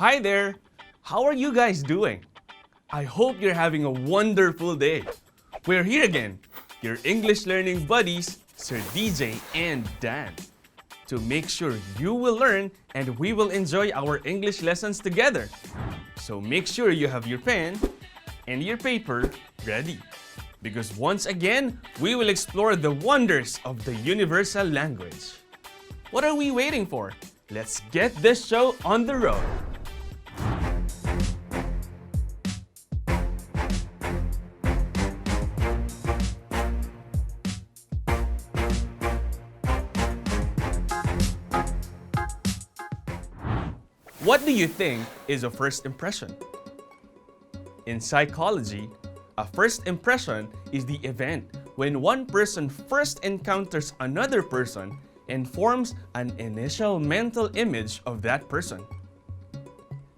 Hi there! How are you guys doing? I hope you're having a wonderful day. We're here again, your English learning buddies, Sir DJ and Dan, to make sure you will learn and we will enjoy our English lessons together. So make sure you have your pen and your paper ready. Because once again, we will explore the wonders of the universal language. What are we waiting for? Let's get this show on the road. What do you think is a first impression? In psychology, a first impression is the event when one person first encounters another person and forms an initial mental image of that person.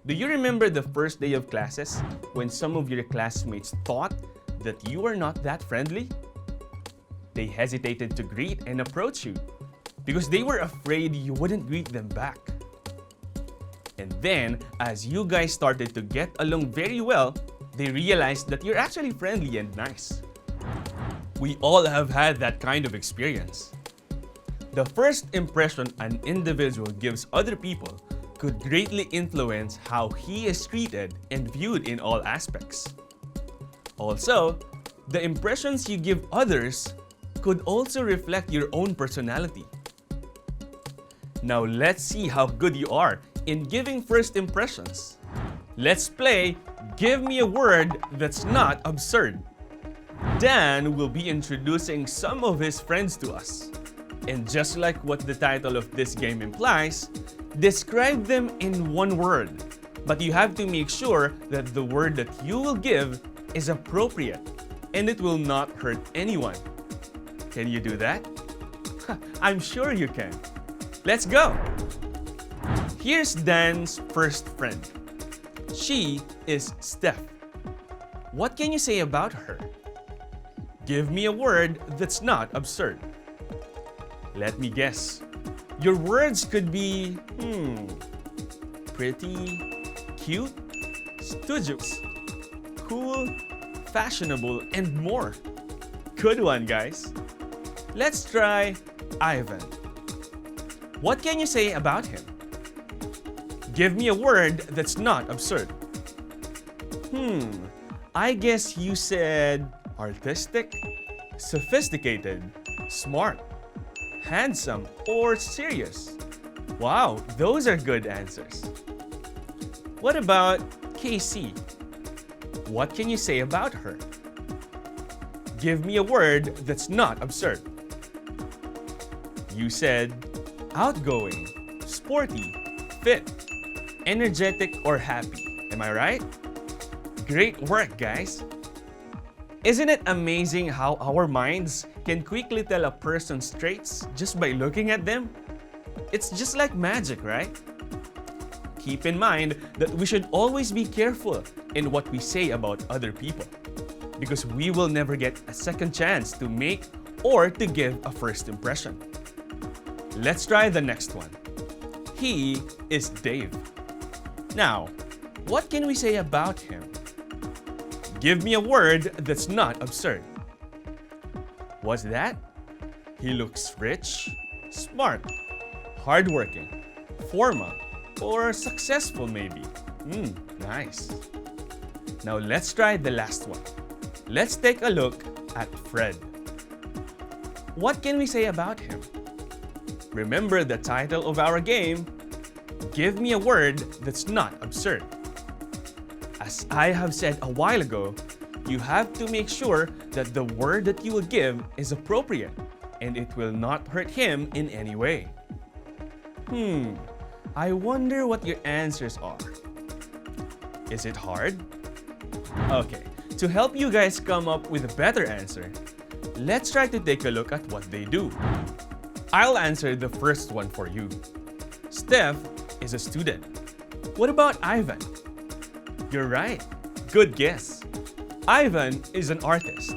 Do you remember the first day of classes when some of your classmates thought that you were not that friendly? They hesitated to greet and approach you because they were afraid you wouldn't greet them back. And then, as you guys started to get along very well, they realized that you're actually friendly and nice. We all have had that kind of experience. The first impression an individual gives other people could greatly influence how he is treated and viewed in all aspects. Also, the impressions you give others could also reflect your own personality. Now let's see how good you are in giving first impressions. Let's play Give Me a Word That's Not Absurd. Dan will be introducing some of his friends to us. And just like what the title of this game implies, describe them in one word. But you have to make sure that the word that you will give is appropriate and it will not hurt anyone. Can you do that? I'm sure you can. Let's go! Here's Dan's first friend. She is Steph. What can you say about her? Give me a word that's not absurd. Let me guess. Your words could be, pretty, cute, studious, cool, fashionable, and more. Good one, guys. Let's try Ivan. What can you say about him? Give me a word that's not absurd. I guess you said artistic, sophisticated, smart, handsome, or serious. Wow, those are good answers. What about KC? What can you say about her? Give me a word that's not absurd. You said outgoing, sporty, fit, energetic, or happy. Am I right? Great work, guys! Isn't it amazing how our minds can quickly tell a person's traits just by looking at them? It's just like magic, right? Keep in mind that we should always be careful in what we say about other people because we will never get a second chance to make or to give a first impression. Let's try the next one. He is Dave. Now, what can we say about him? Give me a word that's not absurd. What's that? He looks rich, smart, hardworking, formal, or successful maybe. Nice. Now let's try the last one. Let's take a look at Fred. What can we say about him? Remember the title of our game? Give me a word that's not absurd. As I have said a while ago, you have to make sure that the word that you will give is appropriate and it will not hurt him in any way. I wonder what your answers are. Is it hard? Okay, to help you guys come up with a better answer, let's try to take a look at what they do. I'll answer the first one for you. Steph is a student. What about Ivan? You're right. Good guess. Ivan is an artist,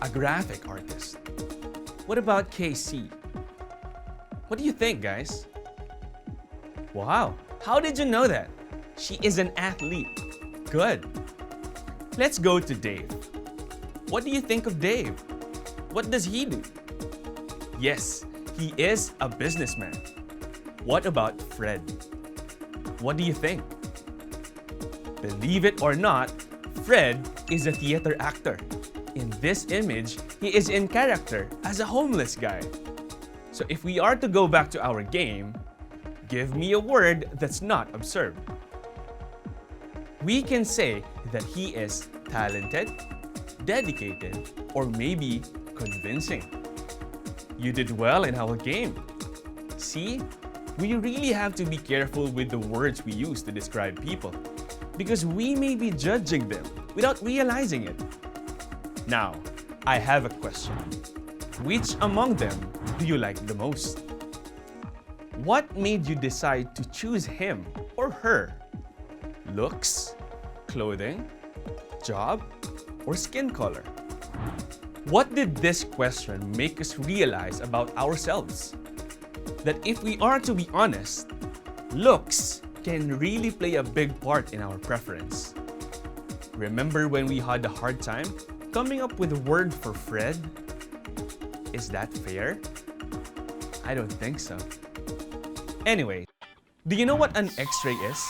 a graphic artist. What about KC? What do you think, guys? Wow, how did you know that? She is an athlete. Good. Let's go to Dave. What do you think of Dave? What does he do? Yes, he is a businessman. What about Fred? What do you think? Believe it or not, Fred is a theater actor. In this image, he is in character as a homeless guy. So if we are to go back to our game, give me a word that's not absurd. We can say that he is talented, dedicated, or maybe convincing. You did well in our game. See, we really have to be careful with the words we use to describe people because we may be judging them without realizing it. Now, I have a question. Which among them do you like the most? What made you decide to choose him or her? Looks, clothing, job, or skin color? What did this question make us realize about ourselves? That if we are to be honest, looks can really play a big part in our preference. Remember when we had a hard time coming up with a word for Fred? Is that fair? I don't think so. Anyway, do you know what an X-ray is?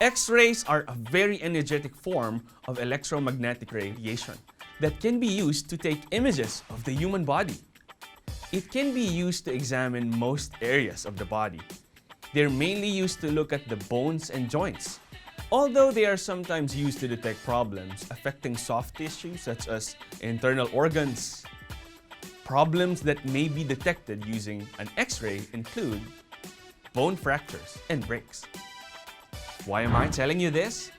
X-rays are a very energetic form of electromagnetic radiation that can be used to take images of the human body. It can be used to examine most areas of the body. They're mainly used to look at the bones and joints, although they are sometimes used to detect problems affecting soft tissue such as internal organs. Problems that may be detected using an X-ray include bone fractures and breaks. Why am I telling you this?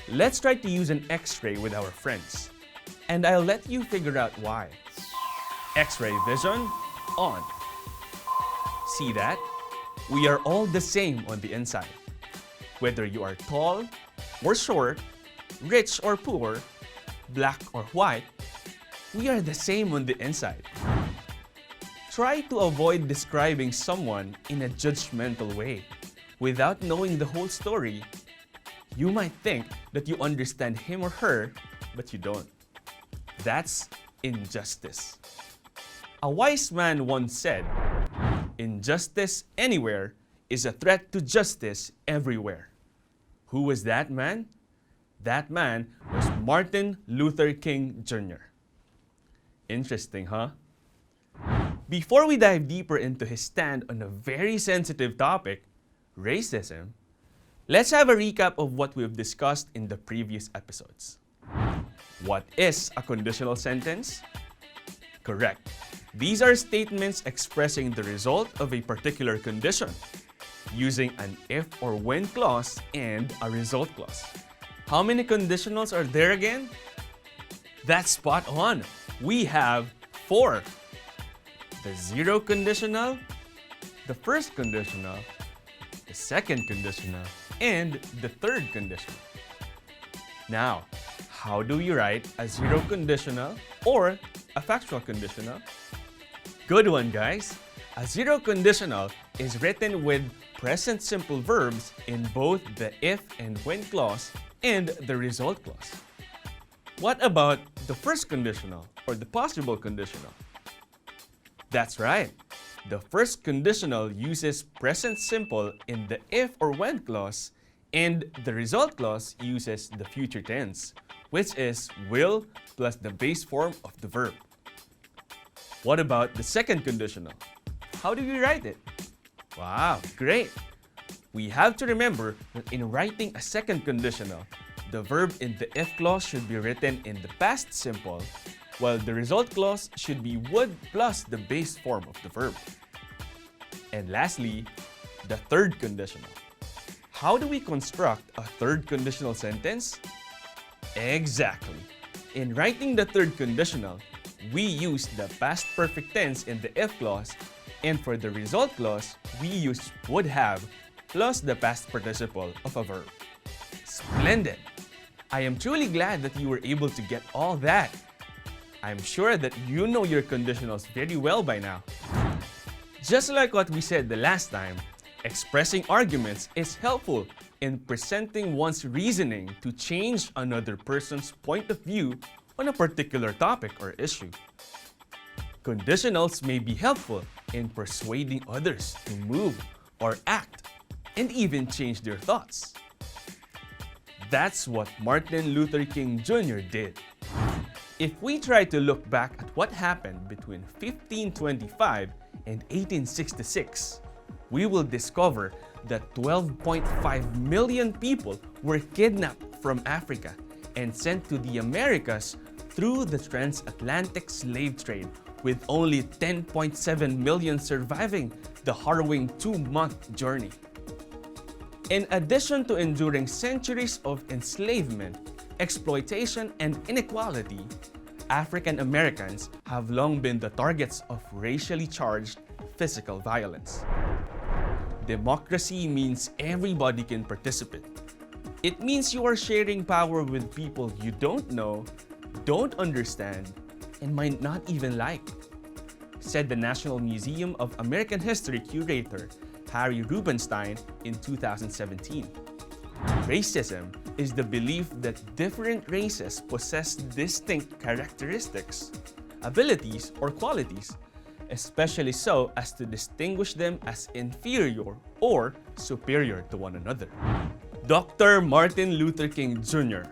Let's try to use an X-ray with our friends, and I'll let you figure out why. X-ray vision on. See that? We are all the same on the inside. Whether you are tall or short, rich or poor, black or white, we are the same on the inside. Try to avoid describing someone in a judgmental way. Without knowing the whole story, you might think that you understand him or her, but you don't. That's injustice. A wise man once said, "Injustice anywhere is a threat to justice everywhere." Who was that man? That man was Martin Luther King Jr. Interesting, huh? Before we dive deeper into his stand on a very sensitive topic, racism, let's have a recap of what we've discussed in the previous episodes. What is a conditional sentence? Correct. These are statements expressing the result of a particular condition, using an if or when clause and a result clause. How many conditionals are there again? That's spot on. We have 4. The zero conditional, the first conditional, the second conditional, and the third conditional. Now, how do you write a zero conditional or a factual conditional? Good one, guys. A zero conditional is written with present simple verbs in both the if and when clause and the result clause. What about the first conditional or the possible conditional? That's right. The first conditional uses present simple in the if or when clause, and the result clause uses the future tense, which is will plus the base form of the verb. What about the second conditional? How do we write it? Wow, great! We have to remember that in writing a second conditional, the verb in the if clause should be written in the past simple, while the result clause should be would plus the base form of the verb. And lastly, the third conditional. How do we construct a third conditional sentence? Exactly. In writing the third conditional, we use the past perfect tense in the if clause, and for the result clause, we use would have plus the past participle of a verb. Splendid! I am truly glad that you were able to get all that. I'm sure that you know your conditionals very well by now. Just like what we said the last time, Expressing arguments is helpful in presenting one's reasoning to change another person's point of view on a particular topic or issue. Conditionals may be helpful in persuading others to move or act and even change their thoughts. That's what Martin Luther King Jr. did. If we try to look back at what happened between 1525 and 1866, we will discover that 12.5 million people were kidnapped from Africa and sent to the Americas through the transatlantic slave trade, with only 10.7 million surviving the harrowing 2-month journey. In addition to enduring centuries of enslavement, exploitation, and inequality, African Americans have long been the targets of racially charged physical violence. Democracy means everybody can participate. It means you are sharing power with people you don't know, don't understand, and might not even like, said the National Museum of American History curator Harry Rubenstein in 2017. Racism is the belief that different races possess distinct characteristics, abilities, or qualities, especially so as to distinguish them as inferior or superior to one another. Dr. Martin Luther King Jr.,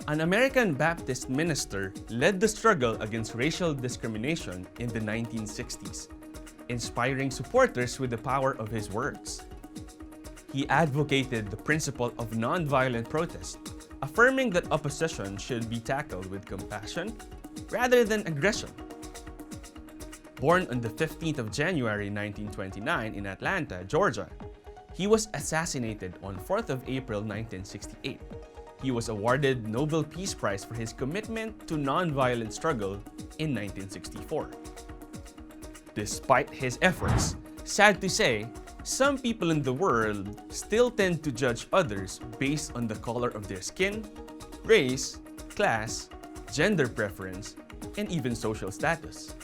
an American Baptist minister, led the struggle against racial discrimination in the 1960s, inspiring supporters with the power of his words. He advocated the principle of nonviolent protest, affirming that opposition should be tackled with compassion rather than aggression. Born on the 15th of January 1929 in Atlanta, Georgia, he was assassinated on 4th of April 1968. He was awarded Nobel Peace Prize for his commitment to nonviolent struggle in 1964. Despite his efforts, sad to say, some people in the world still tend to judge others based on the color of their skin, race, class, gender preference, and even social status.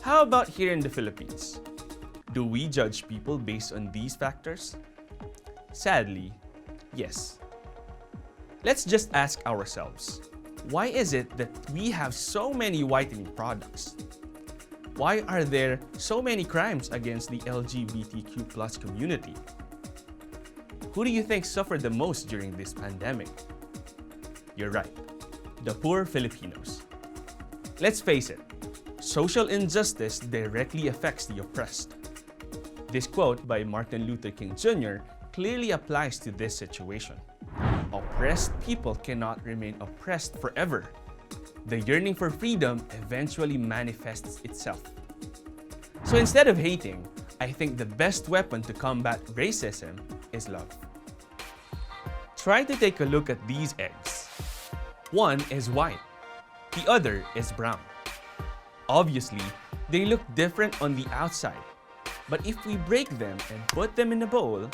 How about here in the Philippines? Do we judge people based on these factors? Sadly, yes. Let's just ask ourselves, why is it that we have so many whitening products? Why are there so many crimes against the LGBTQ+ community? Who do you think suffered the most during this pandemic? You're right, the poor Filipinos. Let's face it, social injustice directly affects the oppressed. This quote by Martin Luther King Jr. clearly applies to this situation. Oppressed people cannot remain oppressed forever. The yearning for freedom eventually manifests itself. So instead of hating, I think the best weapon to combat racism is love. Try to take a look at these eggs. One is white, the other is brown. Obviously, they look different on the outside, but if we break them and put them in a bowl,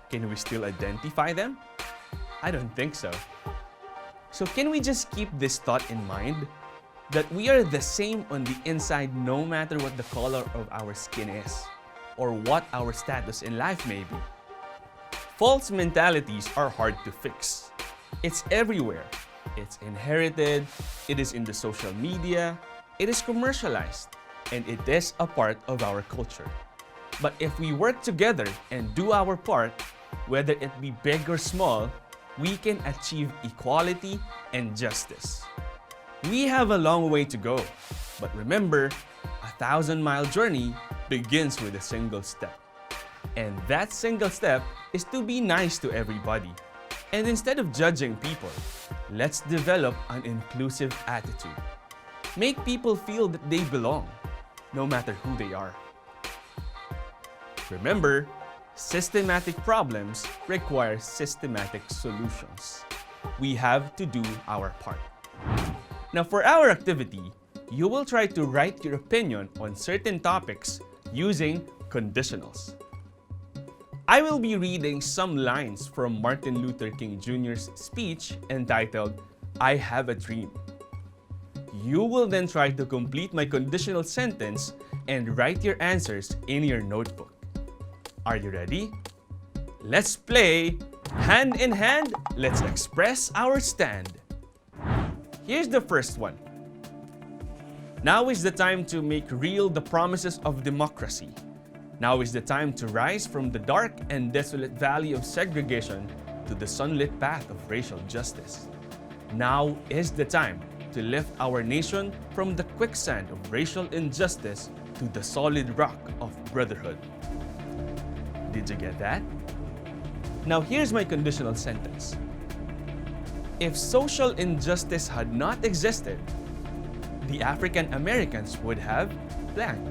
can we still identify them? I don't think so. So can we just keep this thought in mind? That we are the same on the inside no matter what the color of our skin is, or what our status in life may be. False mentalities are hard to fix. It's everywhere. It's inherited, it is in the social media, it is commercialized, and it is a part of our culture. But if we work together and do our part, whether it be big or small, we can achieve equality and justice. We have a long way to go, but remember, a 1,000-mile journey begins with a single step. And that single step is to be nice to everybody. And instead of judging people, let's develop an inclusive attitude. Make people feel that they belong, no matter who they are. Remember, systematic problems require systematic solutions. We have to do our part. Now for our activity, you will try to write your opinion on certain topics using conditionals. I will be reading some lines from Martin Luther King Jr.'s speech entitled, "I Have a Dream." You will then try to complete my conditional sentence and write your answers in your notebook. Are you ready? Let's play hand in hand, let's express our stand. Here's the first one. Now is the time to make real the promises of democracy. Now is the time to rise from the dark and desolate valley of segregation to the sunlit path of racial justice. Now is the time to lift our nation from the quicksand of racial injustice to the solid rock of brotherhood. Did you get that? Now here's my conditional sentence. If social injustice had not existed, the African Americans would have blank.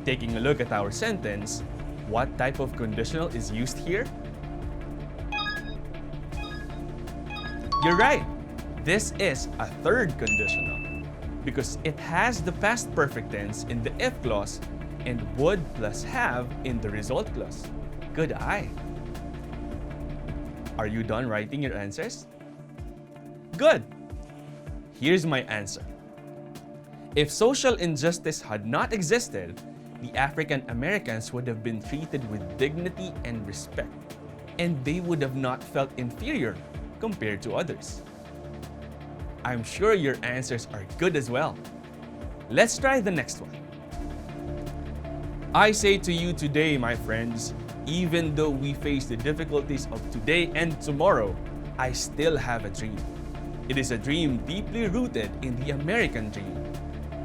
Taking a look at our sentence, what type of conditional is used here? You're right. This is a third conditional because it has the past perfect tense in the if clause and would plus have in the result clause. Good eye. Are you done writing your answers? Good. Here's my answer. If social injustice had not existed, the African Americans would have been treated with dignity and respect, and they would have not felt inferior compared to others. I'm sure your answers are good as well. Let's try the next one. I say to you today, my friends, even though we face the difficulties of today and tomorrow, I still have a dream. It is a dream deeply rooted in the American dream.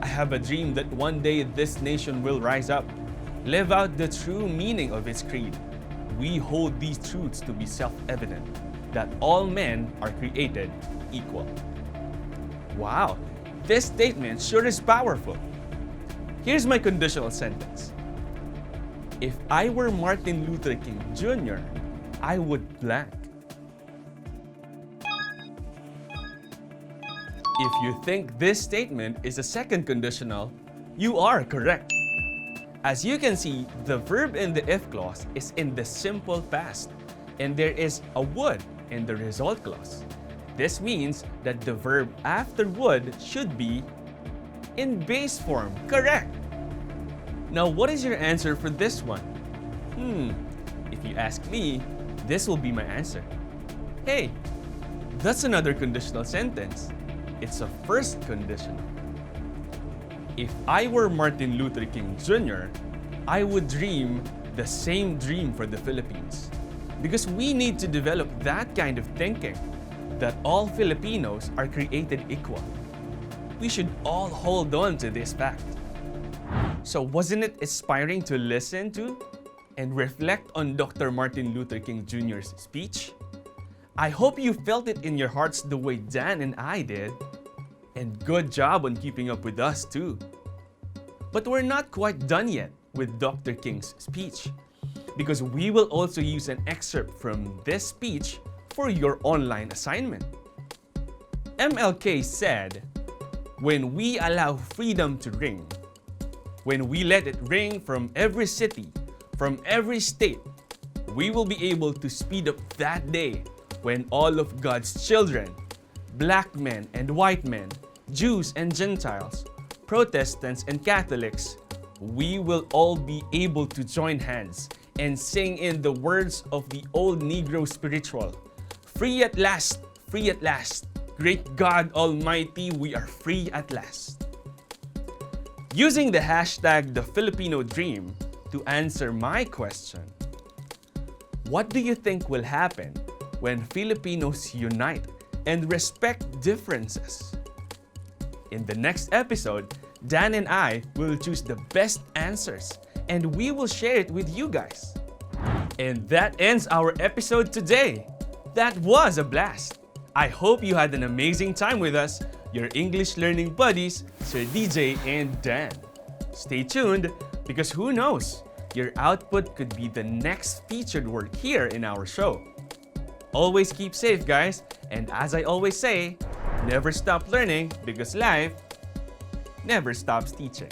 I have a dream that one day this nation will rise up, live out the true meaning of its creed. We hold these truths to be self-evident, that all men are created equal. Wow, this statement sure is powerful. Here's my conditional sentence. If I were Martin Luther King Jr., I would blank. If you think this statement is a second conditional, you are correct. As you can see, the verb in the if clause is in the simple past, and there is a would in the result clause. This means that the verb after would should be in base form. Correct! Now, what is your answer for this one? If you ask me, this will be my answer. Hey, that's another conditional sentence. It's a first conditional. If I were Martin Luther King Jr., I would dream the same dream for the Philippines. Because we need to develop that kind of thinking, that all Filipinos are created equal. We should all hold on to this fact. So wasn't it inspiring to listen to and reflect on Dr. Martin Luther King Jr.'s speech? I hope you felt it in your hearts the way Dan and I did. And good job on keeping up with us too. But we're not quite done yet with Dr. King's speech, because we will also use an excerpt from this speech for your online assignment. MLK said, "When we allow freedom to ring, when we let it ring from every city, from every state, we will be able to speed up that day when all of God's children, black men and white men, Jews and Gentiles, Protestants and Catholics, we will all be able to join hands and sing in the words of the old Negro spiritual, 'Free at last, free at last. Great God Almighty, we are free at last.'" Using the hashtag #TheFilipinoDream to answer my question, what do you think will happen when Filipinos unite and respect differences? In the next episode, Dan and I will choose the best answers and we will share it with you guys. And that ends our episode today. That was a blast. I hope you had an amazing time with us, your English learning buddies, Sir DJ and Dan. Stay tuned because who knows, your output could be the next featured word here in our show. Always keep safe, guys, and as I always say, never stop learning because life never stops teaching.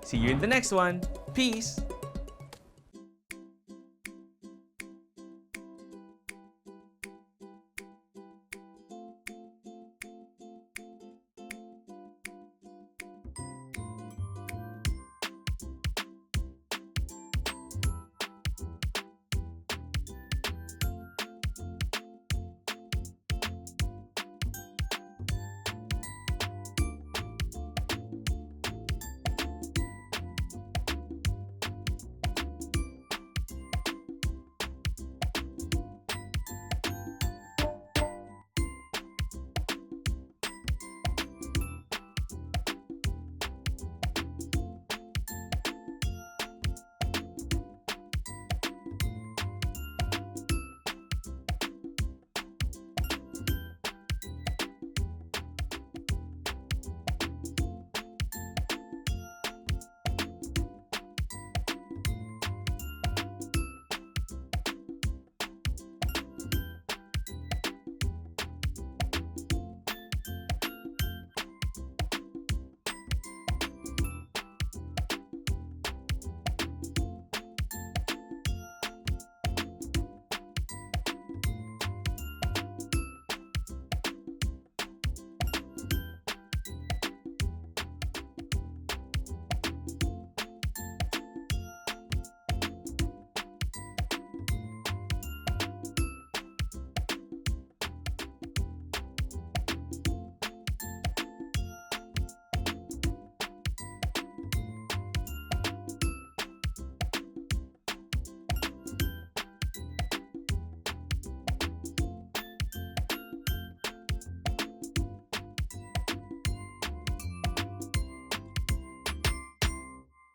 See you in the next one. Peace!